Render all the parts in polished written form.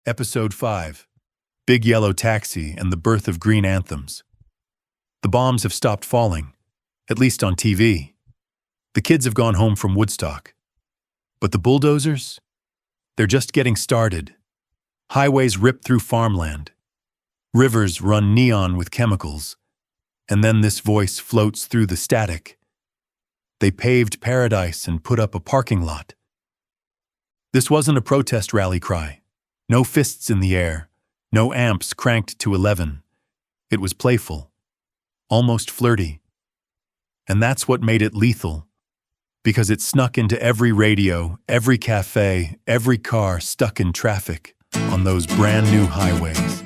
Episode 5, Big Yellow Taxi and the Birth of Green Anthems. The bombs have stopped falling, at least on TV. The kids have gone home from Woodstock. But the bulldozers? They're just getting started. Highways rip through farmland. Rivers run neon with chemicals. And then this voice floats through the static. They paved paradise and put up a parking lot. This wasn't a protest rally cry. No fists in the air, no amps cranked to 11. It was playful, almost flirty. And that's what made it lethal, because it snuck into every radio, every cafe, every car stuck in traffic on those brand new highways.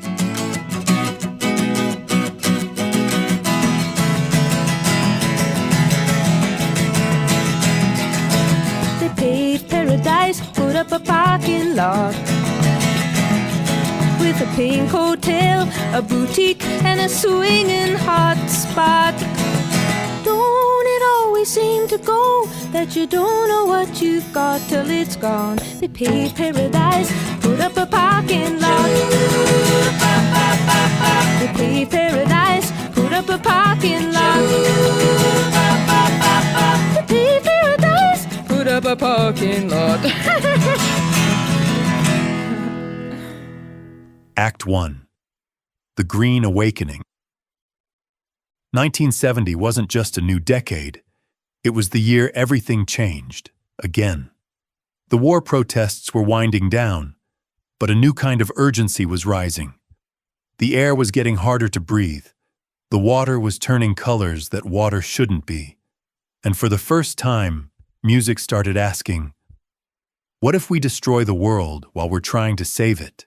They paved paradise, put up a parking lot with a pink hotel, a boutique, and a swinging hot spot. Don't it always seem to go that you don't know what you've got till it's gone? They paved paradise, put up a parking lot. They paved paradise, put up a parking lot. They paved paradise, put up a parking lot. Act 1. The Green Awakening. 1970 wasn't just a new decade. It was the year everything changed, again. The war protests were winding down, but a new kind of urgency was rising. The air was getting harder to breathe. The water was turning colors that water shouldn't be. And for the first time, music started asking, what if we destroy the world while we're trying to save it?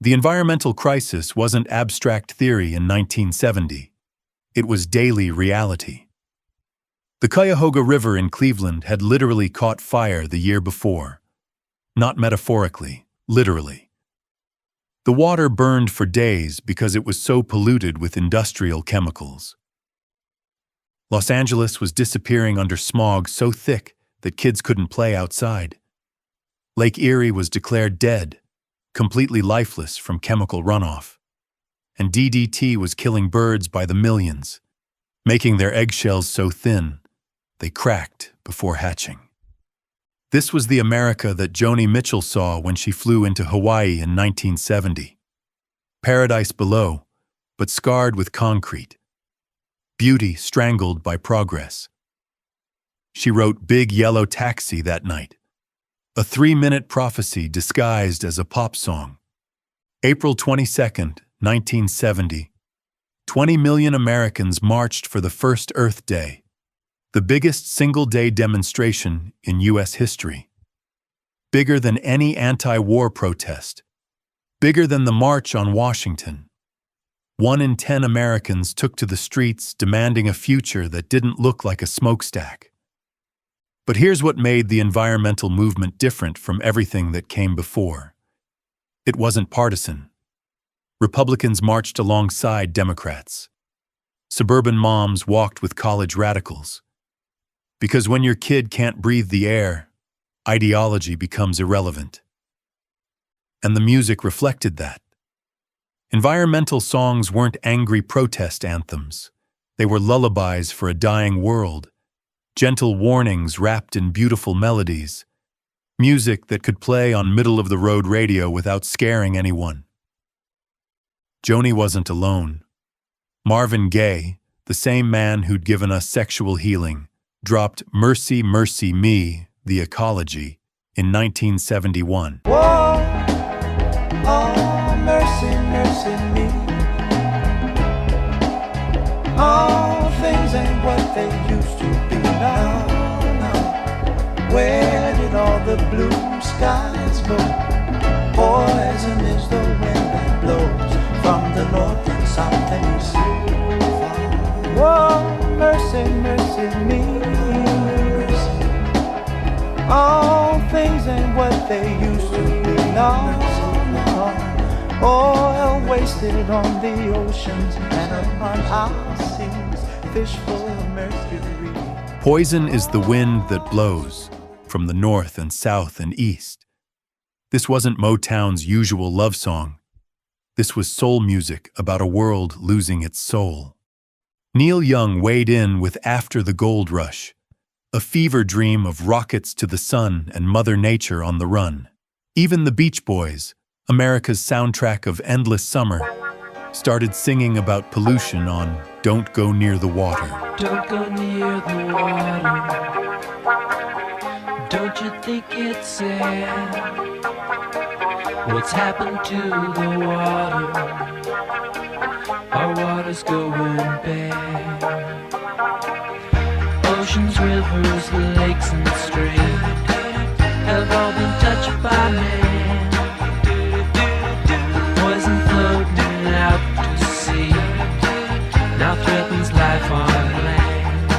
The environmental crisis wasn't abstract theory in 1970. It was daily reality. The Cuyahoga River in Cleveland had literally caught fire the year before. Not metaphorically, literally. The water burned for days because it was so polluted with industrial chemicals. Los Angeles was disappearing under smog so thick that kids couldn't play outside. Lake Erie was declared dead, completely lifeless from chemical runoff. And DDT was killing birds by the millions, making their eggshells so thin they cracked before hatching. This was the America that Joni Mitchell saw when she flew into Hawaii in 1970. Paradise below, but scarred with concrete. Beauty strangled by progress. She wrote Big Yellow Taxi that night. A 3-minute prophecy disguised as a pop song. April 22nd, 1970. 20 million Americans marched for the first Earth Day, the biggest single-day demonstration in U.S. history. Bigger than any anti-war protest. Bigger than the March on Washington. 1 in 10 Americans took to the streets demanding a future that didn't look like a smokestack. But here's what made the environmental movement different from everything that came before. It wasn't partisan. Republicans marched alongside Democrats. Suburban moms walked with college radicals. Because when your kid can't breathe the air, ideology becomes irrelevant. And the music reflected that. Environmental songs weren't angry protest anthems. They were lullabies for a dying world. Gentle warnings wrapped in beautiful melodies, music that could play on middle-of-the-road radio without scaring anyone. Joni wasn't alone. Marvin Gaye, the same man who'd given us sexual healing, dropped Mercy, Mercy Me, The Ecology, in 1971. Whoa, oh, mercy, mercy me. All things ain't what they used to be. Now, where did all the blue skies go? Poison is the wind that blows from the north and south and east. Whoa, mercy, mercy me. All things ain't what they used to be. No, oil wasted on the oceans and upon our seas, fish full of mercury. Poison is the wind that blows from the north and south and east. This wasn't Motown's usual love song. This was soul music about a world losing its soul. Neil Young weighed in with After the Gold Rush, a fever dream of rockets to the sun and Mother Nature on the run. Even the Beach Boys, America's soundtrack of endless summer, started singing about pollution on Don't Go Near the Water. Don't go near the water. Don't you think it's sad what's happened to the water? Our water's going bad. Oceans, rivers, lakes, and streams have all been touched by man. Poison floating out to sea now threatens life on land.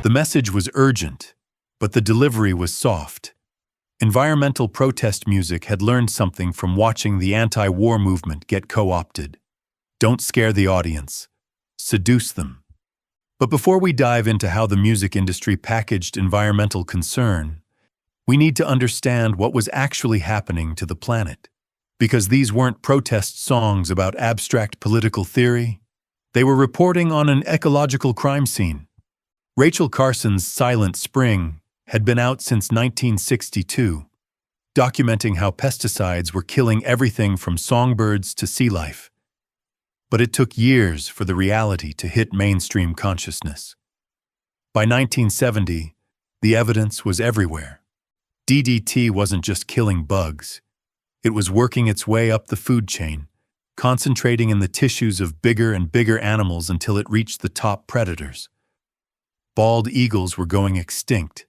The message was urgent, but the delivery was soft. Environmental protest music had learned something from watching the anti-war movement get co-opted. Don't scare the audience. Seduce them. But before we dive into how the music industry packaged environmental concern, we need to understand what was actually happening to the planet. Because these weren't protest songs about abstract political theory. They were reporting on an ecological crime scene. Rachel Carson's Silent Spring had been out since 1962, documenting how pesticides were killing everything from songbirds to sea life. But it took years for the reality to hit mainstream consciousness. By 1970, the evidence was everywhere. DDT wasn't just killing bugs. It was working its way up the food chain, concentrating in the tissues of bigger and bigger animals until it reached the top predators. Bald eagles were going extinct.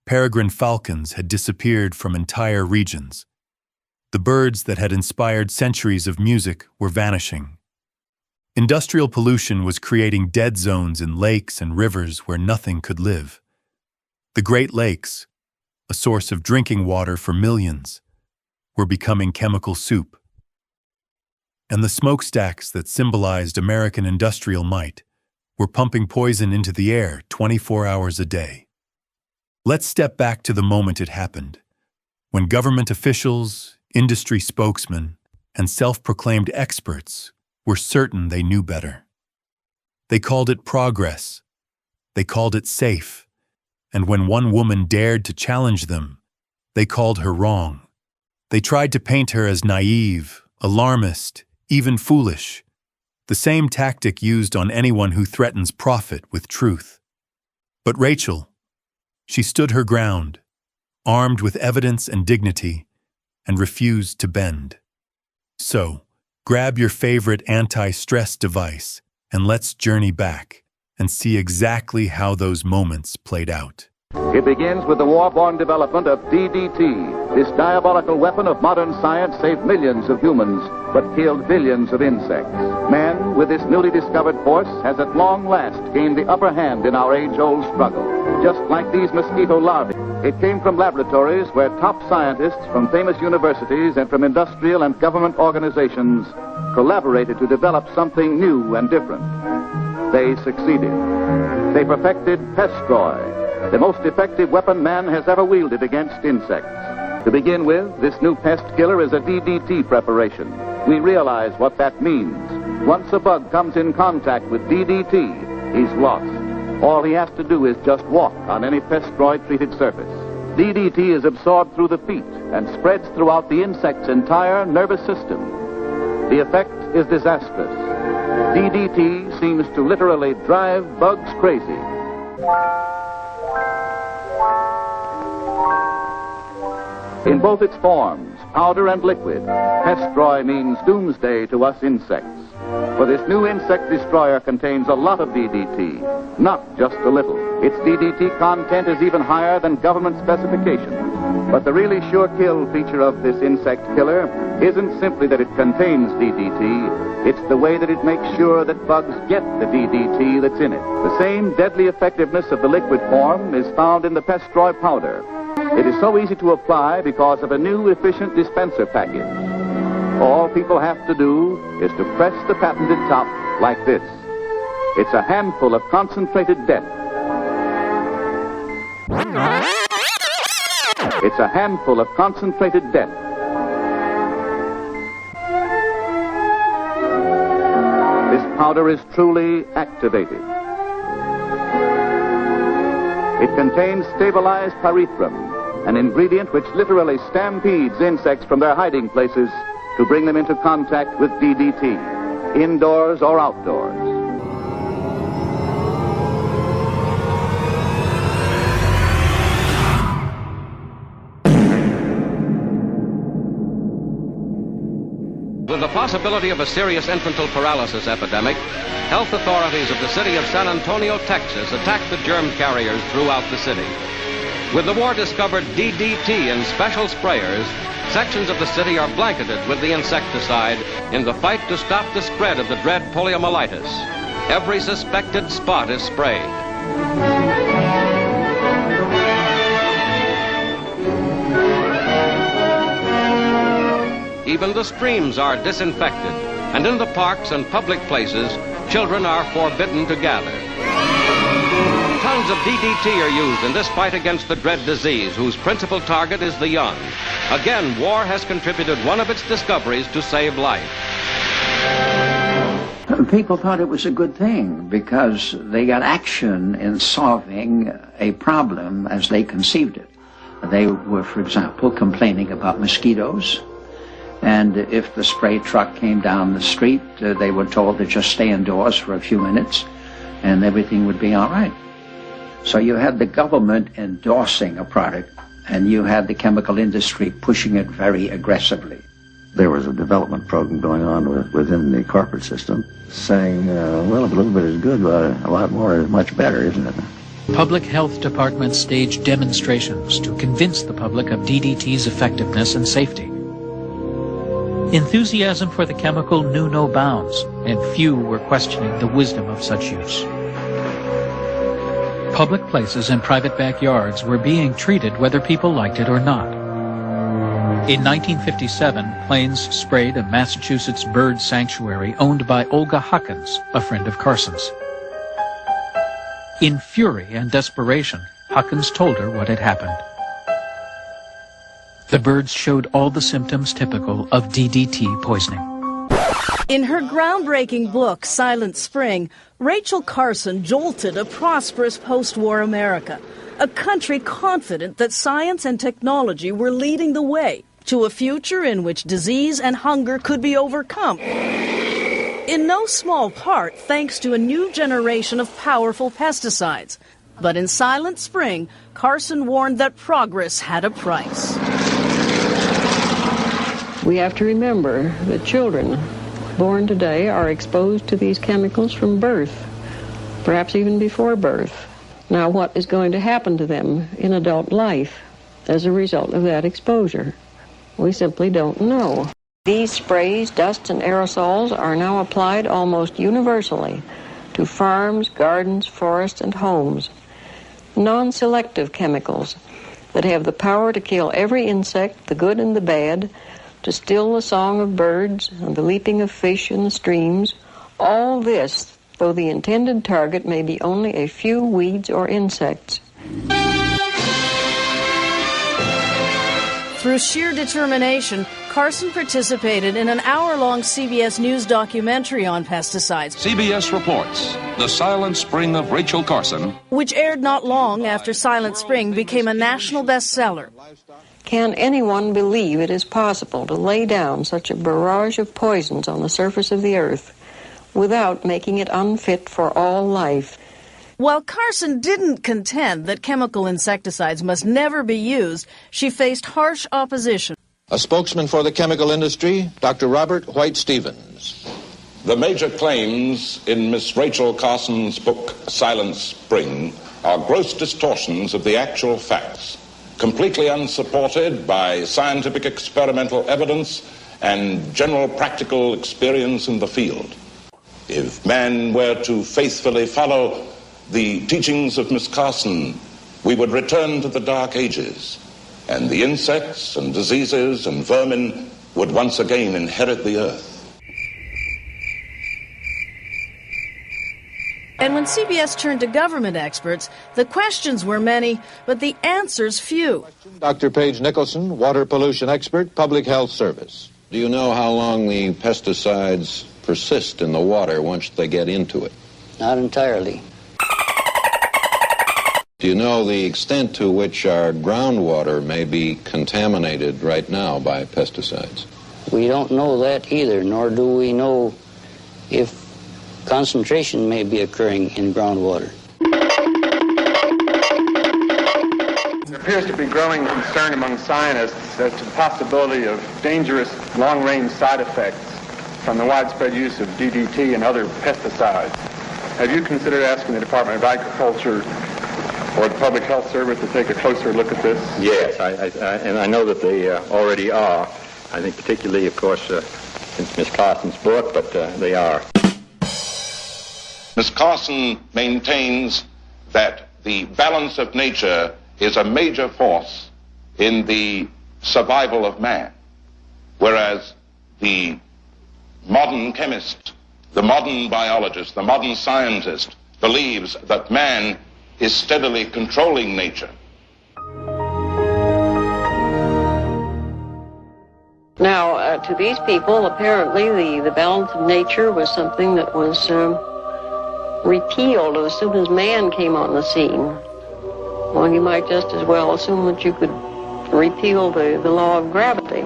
Peregrine falcons had disappeared from entire regions. The birds that had inspired centuries of music were vanishing. Industrial pollution was creating dead zones in lakes and rivers where nothing could live. The Great Lakes, a source of drinking water for millions, were becoming chemical soup. And the smokestacks that symbolized American industrial might were pumping poison into the air 24 hours a day. Let's step back to the moment it happened, when government officials, industry spokesmen, and self-proclaimed experts were certain they knew better. They called it progress. They called it safe. And when one woman dared to challenge them, they called her wrong. They tried to paint her as naive, alarmist, even foolish, the same tactic used on anyone who threatens profit with truth. But Rachel, she stood her ground, armed with evidence and dignity, and refused to bend. So, grab your favorite anti-stress device and let's journey back and see exactly how those moments played out. It begins with the war-born development of DDT. This diabolical weapon of modern science saved millions of humans, but killed billions of insects. Man, with this newly discovered force, has at long last gained the upper hand in our age-old struggle. Just like these mosquito larvae, it came from laboratories where top scientists from famous universities and from industrial and government organizations collaborated to develop something new and different. They succeeded. They perfected Pestroy, the most effective weapon man has ever wielded against insects. To begin with, this new pest killer is a DDT preparation. We realize what that means. Once a bug comes in contact with DDT, he's lost. All he has to do is just walk on any Pestroid-treated surface. DDT is absorbed through the feet and spreads throughout the insect's entire nervous system. The effect is disastrous. DDT seems to literally drive bugs crazy. In both its forms, powder and liquid, Pestroy means doomsday to us insects. For this new insect destroyer contains a lot of DDT, not just a little. Its DDT content is even higher than government specifications. But the really sure kill feature of this insect killer isn't simply that it contains DDT, it's the way that it makes sure that bugs get the DDT that's in it. The same deadly effectiveness of the liquid form is found in the Pestroy powder. It is so easy to apply because of a new efficient dispenser package. All people have to do is to press the patented top like this. It's a handful of concentrated death. It's a handful of concentrated death. This powder is truly activated. It contains stabilized pyrethrum, an ingredient which literally stampedes insects from their hiding places to bring them into contact with DDT, indoors or outdoors. With the possibility of a serious infantile paralysis epidemic, health authorities of the city of San Antonio, Texas, attacked the germ carriers throughout the city. With the war-discovered DDT in special sprayers, sections of the city are blanketed with the insecticide in the fight to stop the spread of the dread poliomyelitis. Every suspected spot is sprayed. Even the streams are disinfected, and in the parks and public places, children are forbidden to gather. Tons of DDT are used in this fight against the dread disease, whose principal target is the young. Again, war has contributed one of its discoveries to save life. People thought it was a good thing because they got action in solving a problem as they conceived it. They were, for example, complaining about mosquitoes. And if the spray truck came down the street, they were told to just stay indoors for a few minutes and everything would be all right. So you had the government endorsing a product and you had the chemical industry pushing it very aggressively. There was a development program going on within the corporate system saying, well, if a little bit is good, a lot more is much better, isn't it? Public health departments staged demonstrations to convince the public of DDT's effectiveness and safety. Enthusiasm for the chemical knew no bounds, and few were questioning the wisdom of such use. Public places and private backyards were being treated whether people liked it or not. In 1957, planes sprayed a Massachusetts bird sanctuary owned by Olga Huckins, a friend of Carson's. In fury and desperation, Huckins told her what had happened. The birds showed all the symptoms typical of DDT poisoning. In her groundbreaking book, Silent Spring, Rachel Carson jolted a prosperous post-war America, a country confident that science and technology were leading the way to a future in which disease and hunger could be overcome. In no small part thanks to a new generation of powerful pesticides. But in Silent Spring, Carson warned that progress had a price. We have to remember that children born today are exposed to these chemicals from birth, perhaps even before birth. Now, what is going to happen to them in adult life as a result of that exposure? We simply don't know. These sprays, dust, and aerosols are now applied almost universally to farms, gardens, forests, and homes. Non-selective chemicals that have the power to kill every insect, the good and the bad, to still the song of birds and the leaping of fish in the streams, all this, though the intended target may be only a few weeds or insects. Through sheer determination, Carson participated in an hour-long CBS News documentary on pesticides. CBS reports The Silent Spring of Rachel Carson, which aired not long after Silent Spring became a national bestseller. Can anyone believe it is possible to lay down such a barrage of poisons on the surface of the earth without making it unfit for all life? While Carson didn't contend that chemical insecticides must never be used, she faced harsh opposition. A spokesman for the chemical industry, Dr. Robert White Stevens. The major claims in Miss Rachel Carson's book, Silent Spring, are gross distortions of the actual facts, completely unsupported by scientific experimental evidence and general practical experience in the field. If man were to faithfully follow the teachings of Miss Carson, we would return to the Dark Ages, and the insects and diseases and vermin would once again inherit the earth. And when CBS turned to government experts, the questions were many, but the answers few. Dr. Paige Nicholson, water pollution expert, Public Health Service. Do you know how long the pesticides persist in the water once they get into it? Not entirely. Do you know the extent to which our groundwater may be contaminated right now by pesticides? We don't know that either, nor do we know if concentration may be occurring in groundwater. There appears to be growing concern among scientists as to the possibility of dangerous long-range side effects from the widespread use of DDT and other pesticides. Have you considered asking the Department of Agriculture or the Public Health Service to take a closer look at this? Yes, and I know that they already are. I think particularly, of course, since Miss Carson's book, but they are. Miss Carson maintains that the balance of nature is a major force in the survival of man, whereas the modern chemist, the modern biologist, the modern scientist believes that man is steadily controlling nature. Now, to these people, apparently the balance of nature was something that was repealed as soon as man came on the scene. Well, you might just as well assume that you could repeal the law of gravity.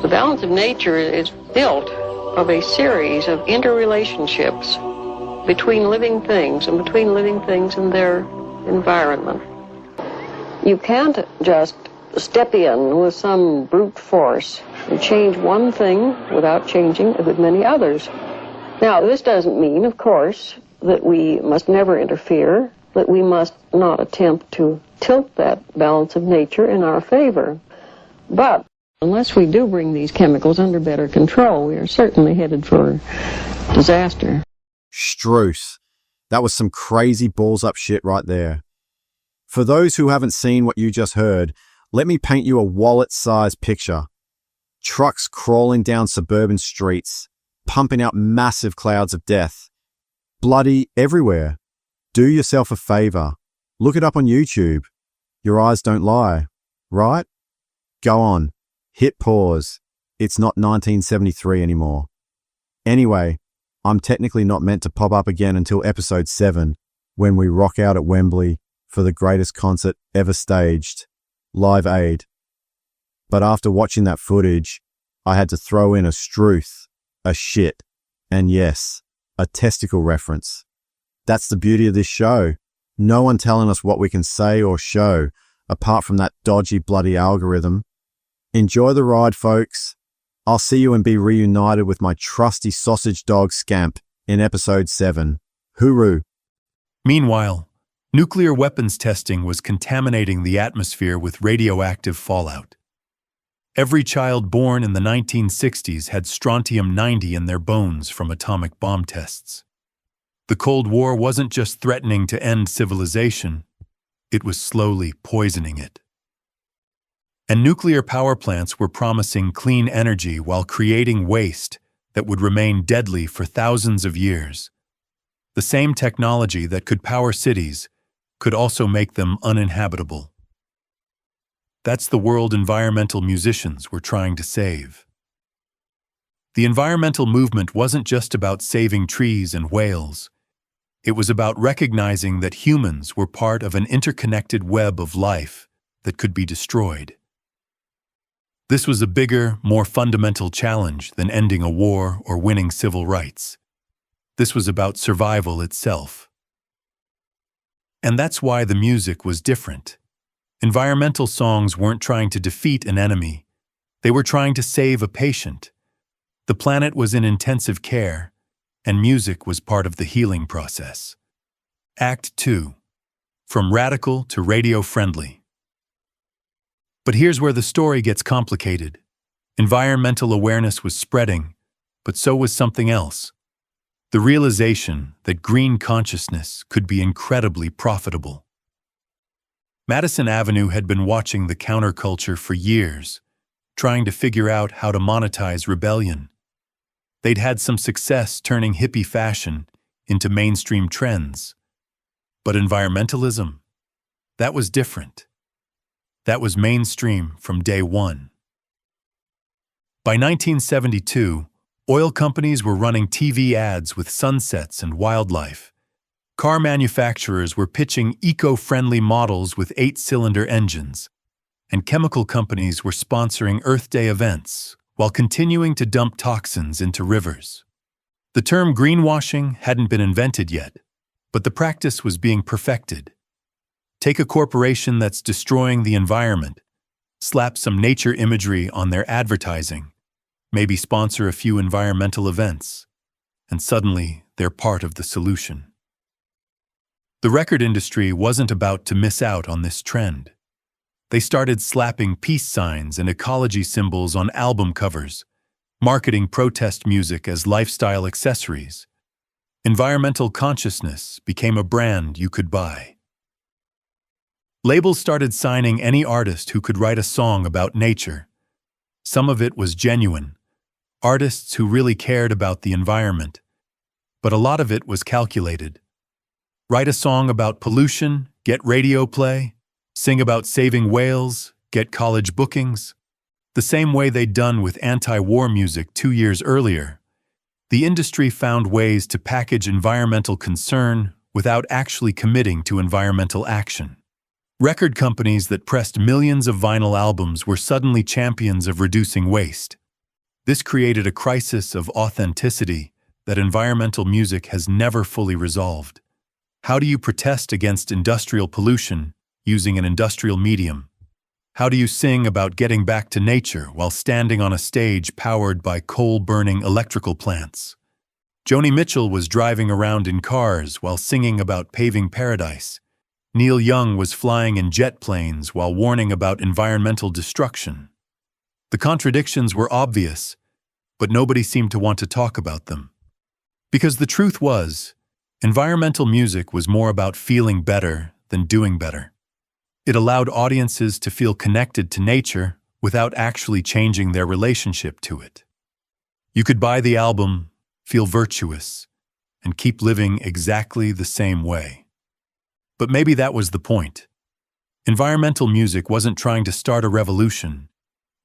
The balance of nature is built of a series of interrelationships between living things and between living things and their environment. You can't just step in with some brute force and change one thing without changing a good many others. Now, this doesn't mean, of course, that we must never interfere, that we must not attempt to tilt that balance of nature in our favor. But unless we do bring these chemicals under better control, we are certainly headed for disaster. Struth. That was some crazy balls-up shit right there. For those who haven't seen what you just heard, let me paint you a wallet-sized picture. Trucks crawling down suburban streets, pumping out massive clouds of death. Bloody everywhere. Do yourself a favor. Look it up on YouTube. Your eyes don't lie, right? Go on. Hit pause. It's not 1973 anymore. Anyway, I'm technically not meant to pop up again until episode 7, when we rock out at Wembley for the greatest concert ever staged, Live Aid. But after watching that footage, I had to throw in a struth, a shit, and yes, a testicle reference. That's the beauty of this show. No one telling us what we can say or show, apart from that dodgy bloody algorithm. Enjoy the ride, folks. I'll see you and be reunited with my trusty sausage dog Scamp in episode 7. Hooroo. Meanwhile, nuclear weapons testing was contaminating the atmosphere with radioactive fallout. Every child born in the 1960s had strontium-90 in their bones from atomic bomb tests. The Cold War wasn't just threatening to end civilization, it was slowly poisoning it. And nuclear power plants were promising clean energy while creating waste that would remain deadly for thousands of years. The same technology that could power cities could also make them uninhabitable. That's the world environmental musicians were trying to save. The environmental movement wasn't just about saving trees and whales. It was about recognizing that humans were part of an interconnected web of life that could be destroyed. This was a bigger, more fundamental challenge than ending a war or winning civil rights. This was about survival itself. And that's why the music was different. Environmental songs weren't trying to defeat an enemy. They were trying to save a patient. The planet was in intensive care, and music was part of the healing process. Act 2. From radical to radio-friendly. But here's where the story gets complicated. Environmental awareness was spreading, but so was something else. The realization that green consciousness could be incredibly profitable. Madison Avenue had been watching the counterculture for years, trying to figure out how to monetize rebellion. They'd had some success turning hippie fashion into mainstream trends. But environmentalism? That was different. That was mainstream from day one. By 1972, oil companies were running TV ads with sunsets and wildlife. Car manufacturers were pitching eco-friendly models with 8-cylinder engines, and chemical companies were sponsoring Earth Day events while continuing to dump toxins into rivers. The term greenwashing hadn't been invented yet, but the practice was being perfected. Take a corporation that's destroying the environment, slap some nature imagery on their advertising, maybe sponsor a few environmental events, and suddenly they're part of the solution. The record industry wasn't about to miss out on this trend. They started slapping peace signs and ecology symbols on album covers, marketing protest music as lifestyle accessories. Environmental consciousness became a brand you could buy. Labels started signing any artist who could write a song about nature. Some of it was genuine, artists who really cared about the environment, but a lot of it was calculated. Write a song about pollution, get radio play. Sing about saving whales, get college bookings. The same way they'd done with anti-war music 2 years earlier. The industry found ways to package environmental concern without actually committing to environmental action. Record companies that pressed millions of vinyl albums were suddenly champions of reducing waste. This created a crisis of authenticity that environmental music has never fully resolved. How do you protest against industrial pollution using an industrial medium? How do you sing about getting back to nature while standing on a stage powered by coal-burning electrical plants? Joni Mitchell was driving around in cars while singing about paving paradise. Neil Young was flying in jet planes while warning about environmental destruction. The contradictions were obvious, but nobody seemed to want to talk about them. Because the truth was, environmental music was more about feeling better than doing better. It allowed audiences to feel connected to nature without actually changing their relationship to it. You could buy the album, feel virtuous, and keep living exactly the same way. But maybe that was the point. Environmental music wasn't trying to start a revolution.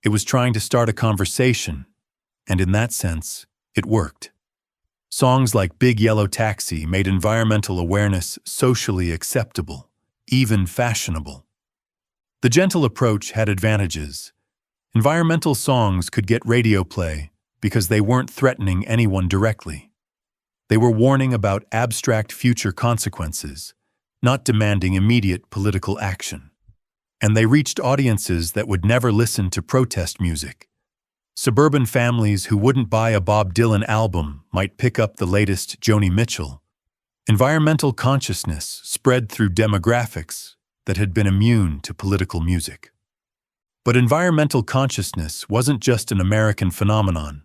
It was trying to start a conversation, and in that sense, it worked. Songs like Big Yellow Taxi made environmental awareness socially acceptable, even fashionable. The gentle approach had advantages. Environmental songs could get radio play because they weren't threatening anyone directly. They were warning about abstract future consequences, not demanding immediate political action. And they reached audiences that would never listen to protest music. Suburban families who wouldn't buy a Bob Dylan album might pick up the latest Joni Mitchell. Environmental consciousness spread through demographics that had been immune to political music. But environmental consciousness wasn't just an American phenomenon.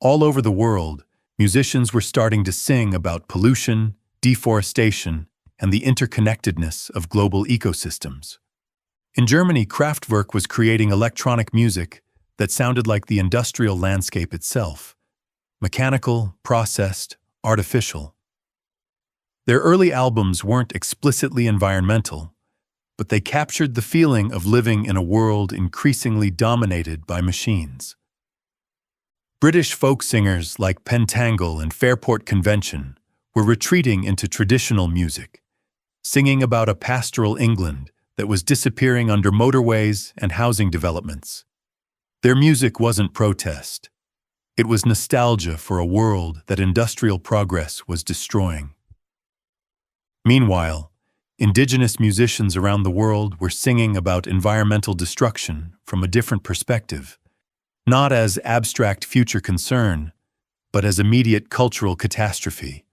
All over the world, musicians were starting to sing about pollution, deforestation, and the interconnectedness of global ecosystems. In Germany, Kraftwerk was creating electronic music that sounded like the industrial landscape itself. Mechanical, processed, artificial. Their early albums weren't explicitly environmental, but they captured the feeling of living in a world increasingly dominated by machines. British folk singers like Pentangle and Fairport Convention were retreating into traditional music, singing about a pastoral England that was disappearing under motorways and housing developments. Their music wasn't protest. It was nostalgia for a world that industrial progress was destroying. Meanwhile, indigenous musicians around the world were singing about environmental destruction from a different perspective, not as abstract future concern, but as immediate cultural catastrophe.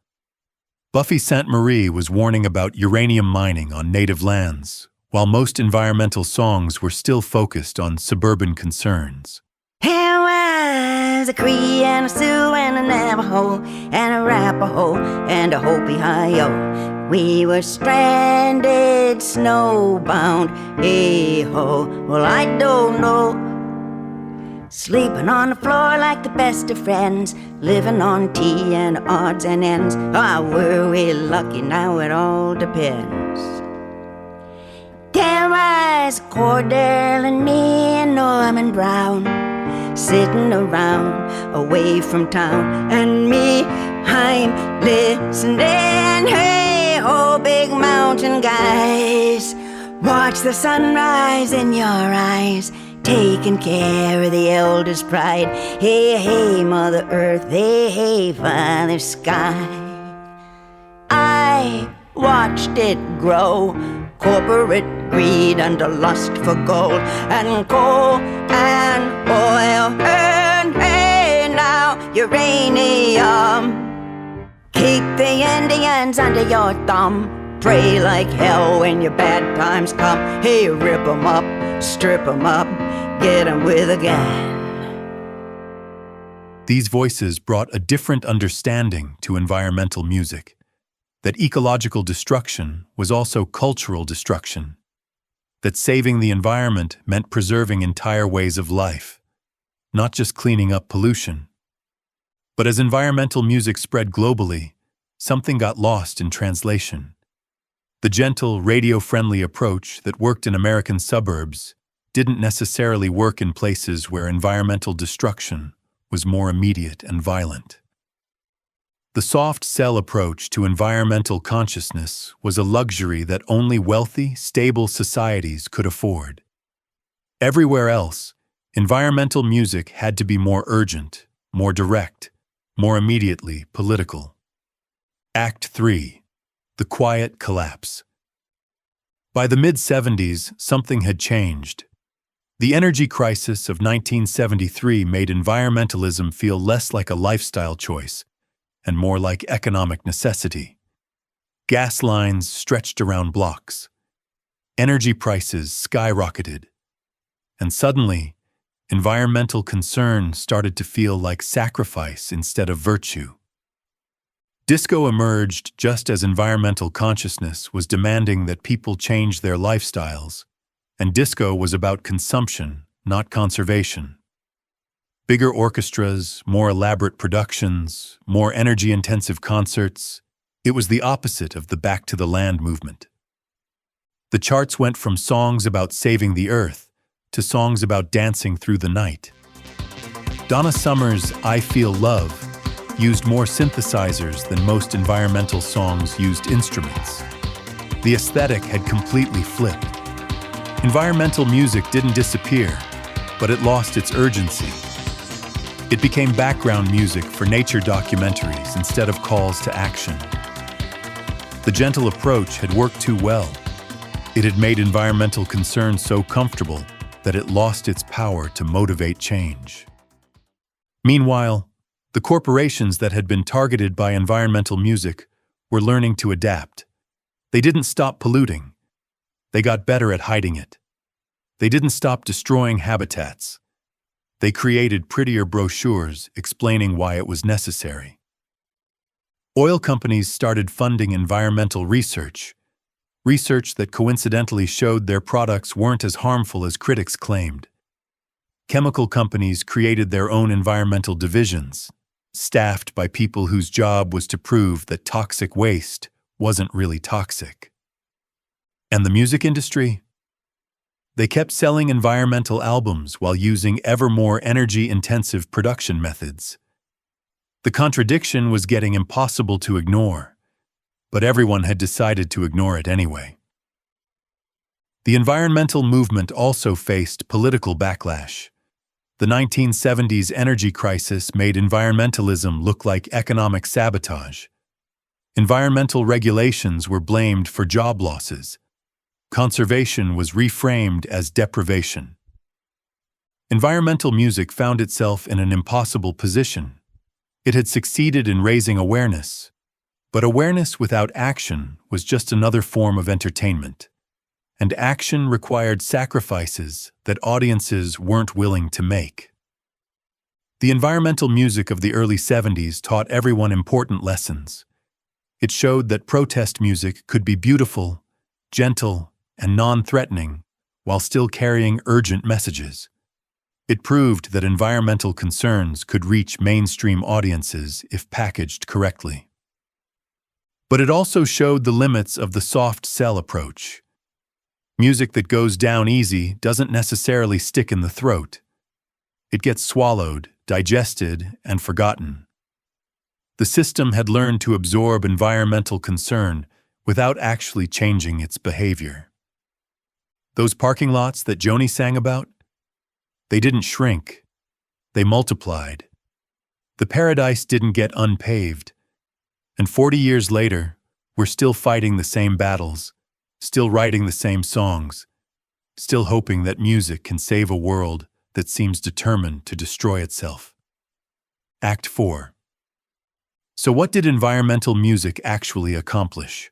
Buffy Sainte-Marie was warning about uranium mining on native lands, while most environmental songs were still focused on suburban concerns. There was a Cree and a Sioux and a Navajo and a Arapaho and a Hopi-Hi-Yo. We were stranded, snowbound, hey-ho, well I don't know. sleeping on the floor like the best of friends, living on tea and odds and ends. Ah, were we lucky? Now it all depends. There was Cordell and me and Norman Brown, sitting around away from town, and me, I'm listening. Hey, oh, big mountain guys, watch the sunrise in your eyes, taking care of the elders' pride. Hey, hey, Mother Earth, hey, hey, Father Sky. I watched it grow, corporate greed and a lust for gold and coal and oil and, hey, now uranium. Keep the Indians under your thumb, pray like hell when your bad times come. Hey, rip 'em up, strip 'em up, get 'em with a gun. These voices brought a different understanding to environmental music, that ecological destruction was also cultural destruction, that saving the environment meant preserving entire ways of life, not just cleaning up pollution. But as environmental music spread globally, something got lost in translation. The gentle, radio-friendly approach that worked in American suburbs didn't necessarily work in places where environmental destruction was more immediate and violent. The soft cell approach to environmental consciousness was a luxury that only wealthy, stable societies could afford. Everywhere else, environmental music had to be more urgent, more direct, more immediately political. Act 3. The Quiet Collapse. By the mid-70s, something had changed. The energy crisis of 1973 made environmentalism feel less like a lifestyle choice and more like economic necessity. Gas lines stretched around blocks. Energy prices skyrocketed. And suddenly, environmental concern started to feel like sacrifice instead of virtue. Disco emerged just as environmental consciousness was demanding that people change their lifestyles, and disco was about consumption, not conservation. Bigger orchestras, more elaborate productions, more energy-intensive concerts. It was the opposite of the Back to the Land movement. The charts went from songs about saving the earth to songs about dancing through the night. Donna Summer's I Feel Love used more synthesizers than most environmental songs used instruments. The aesthetic had completely flipped. Environmental music didn't disappear, but it lost its urgency. It became background music for nature documentaries instead of calls to action. The gentle approach had worked too well. It had made environmental concern so comfortable that it lost its power to motivate change. Meanwhile, the corporations that had been targeted by environmental music were learning to adapt. They didn't stop polluting. They got better at hiding it. They didn't stop destroying habitats. They created prettier brochures explaining why it was necessary. Oil companies started funding environmental research that coincidentally showed their products weren't as harmful as critics claimed. Chemical companies created their own environmental divisions, staffed by people whose job was to prove that toxic waste wasn't really toxic. And the music industry? They kept selling environmental albums while using ever more energy-intensive production methods. The contradiction was getting impossible to ignore, but everyone had decided to ignore it anyway. The environmental movement also faced political backlash. The 1970s energy crisis made environmentalism look like economic sabotage. Environmental regulations were blamed for job losses. Conservation was reframed as deprivation. Environmental music found itself in an impossible position. It had succeeded in raising awareness, but awareness without action was just another form of entertainment. And action required sacrifices that audiences weren't willing to make. The environmental music of the early 70s taught everyone important lessons. It showed that protest music could be beautiful, gentle, and non-threatening, while still carrying urgent messages. It proved that environmental concerns could reach mainstream audiences if packaged correctly. But it also showed the limits of the soft sell approach. Music that goes down easy doesn't necessarily stick in the throat. It gets swallowed, digested, and forgotten. The system had learned to absorb environmental concern without actually changing its behavior. Those parking lots that Joni sang about? They didn't shrink. They multiplied. The paradise didn't get unpaved. And 40 years later, we're still fighting the same battles, still writing the same songs, still hoping that music can save a world that seems determined to destroy itself. Act 4. So what did environmental music actually accomplish?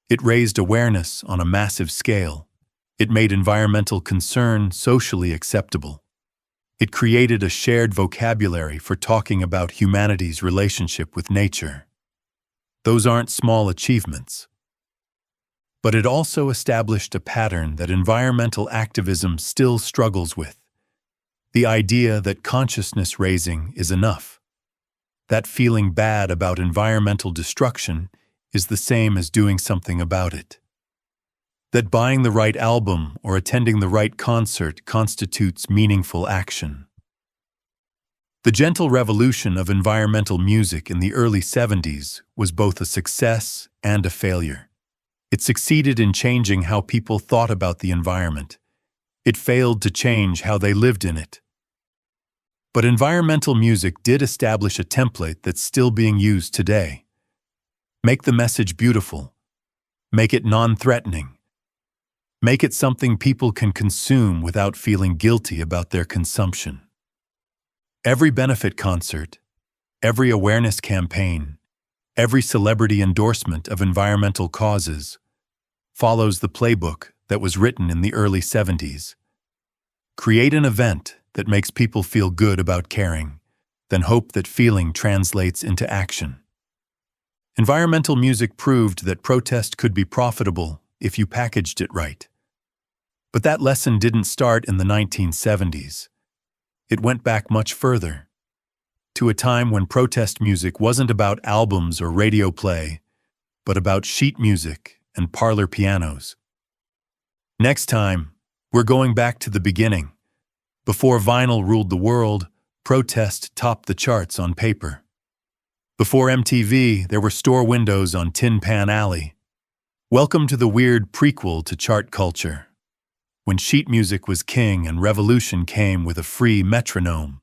It raised awareness on a massive scale. It made environmental concern socially acceptable. It created a shared vocabulary for talking about humanity's relationship with nature. Those aren't small achievements. But it also established a pattern that environmental activism still struggles with. The idea that consciousness raising is enough. That feeling bad about environmental destruction is the same as doing something about it. That buying the right album or attending the right concert constitutes meaningful action. The gentle revolution of environmental music in the early 70s was both a success and a failure. It succeeded in changing how people thought about the environment. It failed to change how they lived in it. But environmental music did establish a template that's still being used today. Make the message beautiful. Make it non-threatening. Make it something people can consume without feeling guilty about their consumption. Every benefit concert, every awareness campaign, every celebrity endorsement of environmental causes follows the playbook that was written in the early 70s. Create an event that makes people feel good about caring, then hope that feeling translates into action. Environmental music proved that protest could be profitable if you packaged it right. But that lesson didn't start in the 1970s. It went back much further, to a time when protest music wasn't about albums or radio play, but about sheet music and parlor pianos. Next time, we're going back to the beginning. Before vinyl ruled the world, protest topped the charts on paper. Before MTV, there were store windows on Tin Pan Alley. Welcome to the weird prequel to chart culture, when sheet music was king and revolution came with a free metronome.